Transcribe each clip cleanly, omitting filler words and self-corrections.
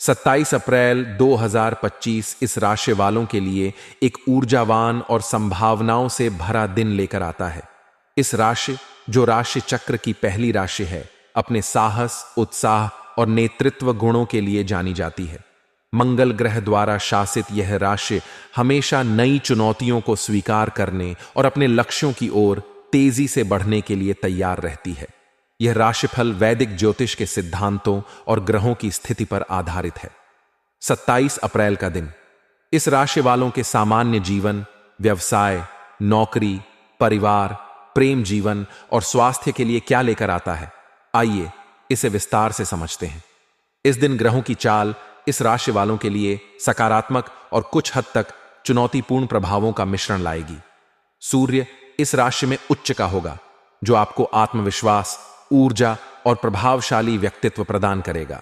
27 अप्रैल 2025 इस राशि वालों के लिए एक ऊर्जावान और संभावनाओं से भरा दिन लेकर आता है। इस राशि, जो राशि चक्र की पहली राशि है, अपने साहस, उत्साह और नेतृत्व गुणों के लिए जानी जाती है। मंगल ग्रह द्वारा शासित यह राशि हमेशा नई चुनौतियों को स्वीकार करने और अपने लक्ष्यों की ओर तेजी से बढ़ने के लिए तैयार रहती है। यह राशिफल वैदिक ज्योतिष के सिद्धांतों और ग्रहों की स्थिति पर आधारित है। 27 अप्रैल का दिन इस राशि वालों के सामान्य जीवन, व्यवसाय, नौकरी, परिवार, प्रेम जीवन और स्वास्थ्य के लिए क्या लेकर आता है, आइए इसे विस्तार से समझते हैं। इस दिन ग्रहों की चाल इस राशि वालों के लिए सकारात्मक और कुछ हद तक चुनौतीपूर्ण प्रभावों का मिश्रण लाएगी। सूर्य इस राशि में उच्च का होगा, जो आपको आत्मविश्वास, ऊर्जा और प्रभावशाली व्यक्तित्व प्रदान करेगा।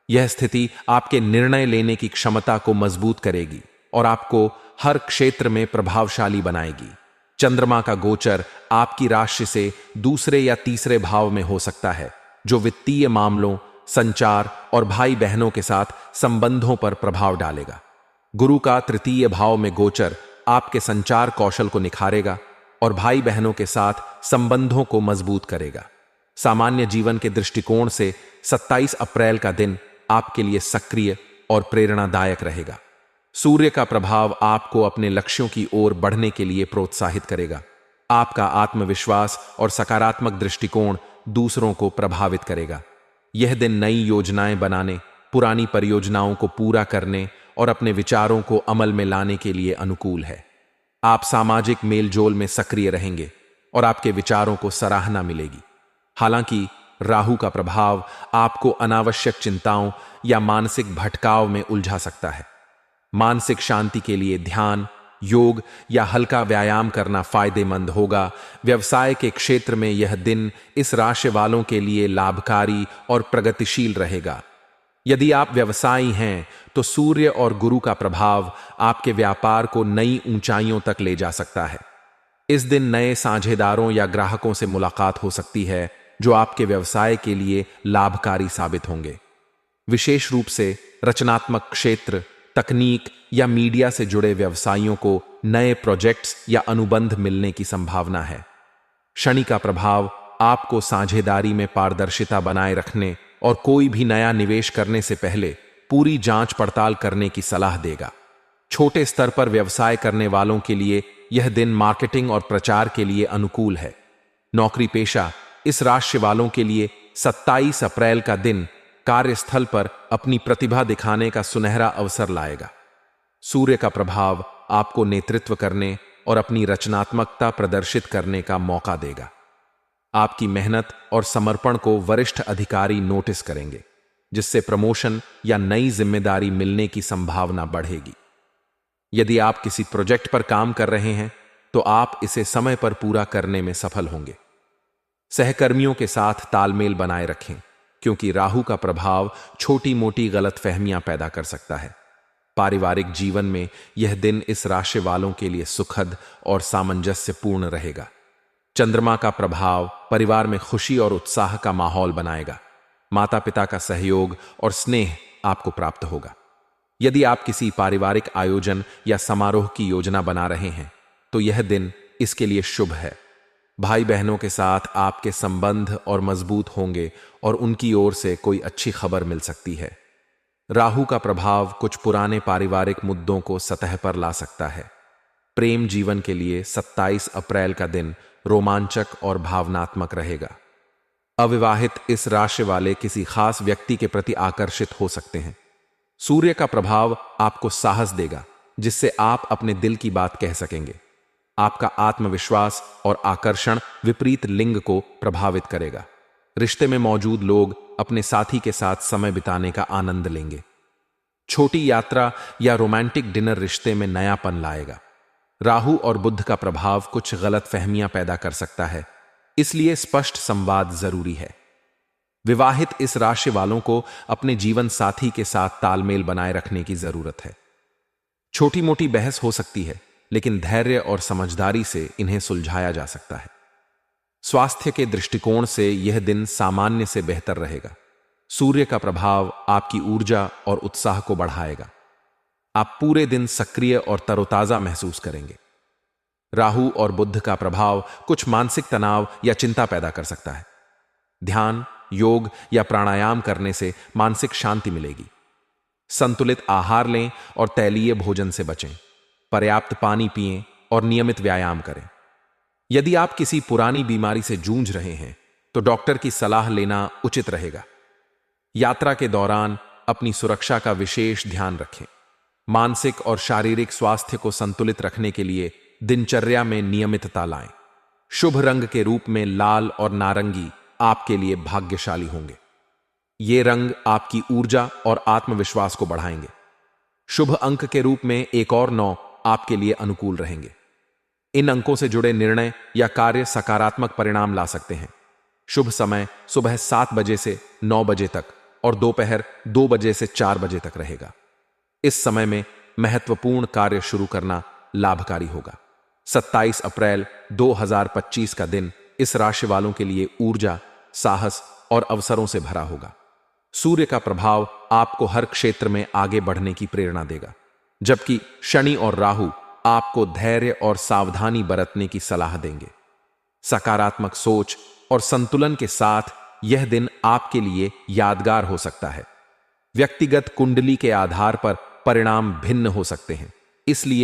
यह स्थिति आपके निर्णय लेने की क्षमता को मजबूत करेगी और आपको हर क्षेत्र में प्रभावशाली बनाएगी। चंद्रमा का गोचर आपकी राशि से दूसरे या तीसरे भाव में हो सकता है, जो वित्तीय मामलों, संचार और भाई बहनों के साथ संबंधों पर प्रभाव डालेगा। गुरु का तृतीय भाव में गोचर आपके संचार कौशल को निखारेगा और भाई बहनों के साथ संबंधों को मजबूत करेगा। सामान्य जीवन के दृष्टिकोण से 27 अप्रैल का दिन आपके लिए सक्रिय और प्रेरणादायक रहेगा। सूर्य का प्रभाव आपको अपने लक्ष्यों की ओर बढ़ने के लिए प्रोत्साहित करेगा। आपका आत्मविश्वास और सकारात्मक दृष्टिकोण दूसरों को प्रभावित करेगा। यह दिन नई योजनाएं बनाने, पुरानी परियोजनाओं को पूरा करने और अपने विचारों को अमल में लाने के लिए अनुकूल है। आप सामाजिक मेलजोल में सक्रिय रहेंगे और आपके विचारों को सराहना मिलेगी। हालांकि राहु का प्रभाव आपको अनावश्यक चिंताओं या मानसिक भटकाव में उलझा सकता है। मानसिक शांति के लिए ध्यान, योग या हल्का व्यायाम करना फायदेमंद होगा। व्यवसाय के क्षेत्र में यह दिन इस राशि वालों के लिए लाभकारी और प्रगतिशील रहेगा। यदि आप व्यवसायी हैं तो सूर्य और गुरु का प्रभाव आपके व्यापार को नई ऊंचाइयों तक ले जा सकता है। इस दिन नए साझेदारों या ग्राहकों से मुलाकात हो सकती है, जो आपके व्यवसाय के लिए लाभकारी साबित होंगे। विशेष रूप से रचनात्मक क्षेत्र, तकनीक या मीडिया से जुड़े व्यवसायियों को नए प्रोजेक्ट्स या अनुबंध मिलने की संभावना है। शनि का प्रभाव आपको साझेदारी में पारदर्शिता बनाए रखने और कोई भी नया निवेश करने से पहले पूरी जांच पड़ताल करने की सलाह देगा। छोटे स्तर पर व्यवसाय करने वालों के लिए यह दिन मार्केटिंग और प्रचार के लिए अनुकूल है। नौकरी पेशा इस राशि वालों के लिए 27 अप्रैल का दिन कार्यस्थल पर अपनी प्रतिभा दिखाने का सुनहरा अवसर लाएगा। सूर्य का प्रभाव आपको नेतृत्व करने और अपनी रचनात्मकता प्रदर्शित करने का मौका देगा। आपकी मेहनत और समर्पण को वरिष्ठ अधिकारी नोटिस करेंगे, जिससे प्रमोशन या नई जिम्मेदारी मिलने की संभावना बढ़ेगी। यदि आप किसी प्रोजेक्ट पर काम कर रहे हैं तो आप इसे समय पर पूरा करने में सफल होंगे। सहकर्मियों के साथ तालमेल बनाए रखें, क्योंकि राहु का प्रभाव छोटी मोटी गलतफहमियां पैदा कर सकता है। पारिवारिक जीवन में यह दिन इस राशि वालों के लिए सुखद और सामंजस्यपूर्ण रहेगा। चंद्रमा का प्रभाव परिवार में खुशी और उत्साह का माहौल बनाएगा। माता पिता का सहयोग और स्नेह आपको प्राप्त होगा। यदि आप किसी पारिवारिक आयोजन या समारोह की योजना बना रहे हैं तो यह दिन इसके लिए शुभ है। भाई बहनों के साथ आपके संबंध और मजबूत होंगे और उनकी ओर से कोई अच्छी खबर मिल सकती है। राहु का प्रभाव कुछ पुराने पारिवारिक मुद्दों को सतह पर ला सकता है। प्रेम जीवन के लिए 27 अप्रैल का दिन रोमांचक और भावनात्मक रहेगा। अविवाहित इस राशि वाले किसी खास व्यक्ति के प्रति आकर्षित हो सकते हैं। सूर्य का प्रभाव आपको साहस देगा, जिससे आप अपने दिल की बात कह सकेंगे। आपका आत्मविश्वास और आकर्षण विपरीत लिंग को प्रभावित करेगा। रिश्ते में मौजूद लोग अपने साथी के साथ समय बिताने का आनंद लेंगे। छोटी यात्रा या रोमांटिक डिनर रिश्ते में नयापन लाएगा। राहु और बुध का प्रभाव कुछ गलतफहमियां पैदा कर सकता है, इसलिए स्पष्ट संवाद जरूरी है। विवाहित इस राशि वालों को अपने जीवन साथी के साथ तालमेल बनाए रखने की जरूरत है। छोटी मोटी बहस हो सकती है, लेकिन धैर्य और समझदारी से इन्हें सुलझाया जा सकता है। स्वास्थ्य के दृष्टिकोण से यह दिन सामान्य से बेहतर रहेगा। सूर्य का प्रभाव आपकी ऊर्जा और उत्साह को बढ़ाएगा। आप पूरे दिन सक्रिय और तरोताजा महसूस करेंगे। राहु और बुध का प्रभाव कुछ मानसिक तनाव या चिंता पैदा कर सकता है। ध्यान, योग या प्राणायाम करने से मानसिक शांति मिलेगी। संतुलित आहार लें और तैलीय भोजन से बचें। पर्याप्त पानी पिएं और नियमित व्यायाम करें। यदि आप किसी पुरानी बीमारी से जूझ रहे हैं तो डॉक्टर की सलाह लेना उचित रहेगा। यात्रा के दौरान अपनी सुरक्षा का विशेष ध्यान रखें। मानसिक और शारीरिक स्वास्थ्य को संतुलित रखने के लिए दिनचर्या में नियमितता लाएं। शुभ रंग के रूप में लाल और नारंगी आपके लिए भाग्यशाली होंगे। ये रंग आपकी ऊर्जा और आत्मविश्वास को बढ़ाएंगे। शुभ अंक के रूप में 1 और 9 आपके लिए अनुकूल रहेंगे। इन अंकों से जुड़े निर्णय या कार्य सकारात्मक परिणाम ला सकते हैं। शुभ समय सुबह 7 बजे से 9 बजे तक और दोपहर 2 बजे से 4 बजे तक रहेगा। इस समय में महत्वपूर्ण कार्य शुरू करना लाभकारी होगा। 27 अप्रैल 2025 का दिन इस राशि वालों के लिए ऊर्जा, साहस और अवसरों से भरा होगा। सूर्य का प्रभाव आपको हर क्षेत्र में आगे बढ़ने की प्रेरणा देगा, जबकि शनि और राहु आपको धैर्य और सावधानी बरतने की सलाह देंगे। सकारात्मक सोच और संतुलन के साथ यह दिन आपके लिए यादगार हो सकता है। व्यक्तिगत कुंडली के आधार पर परिणाम भिन्न हो सकते हैं, इसलिए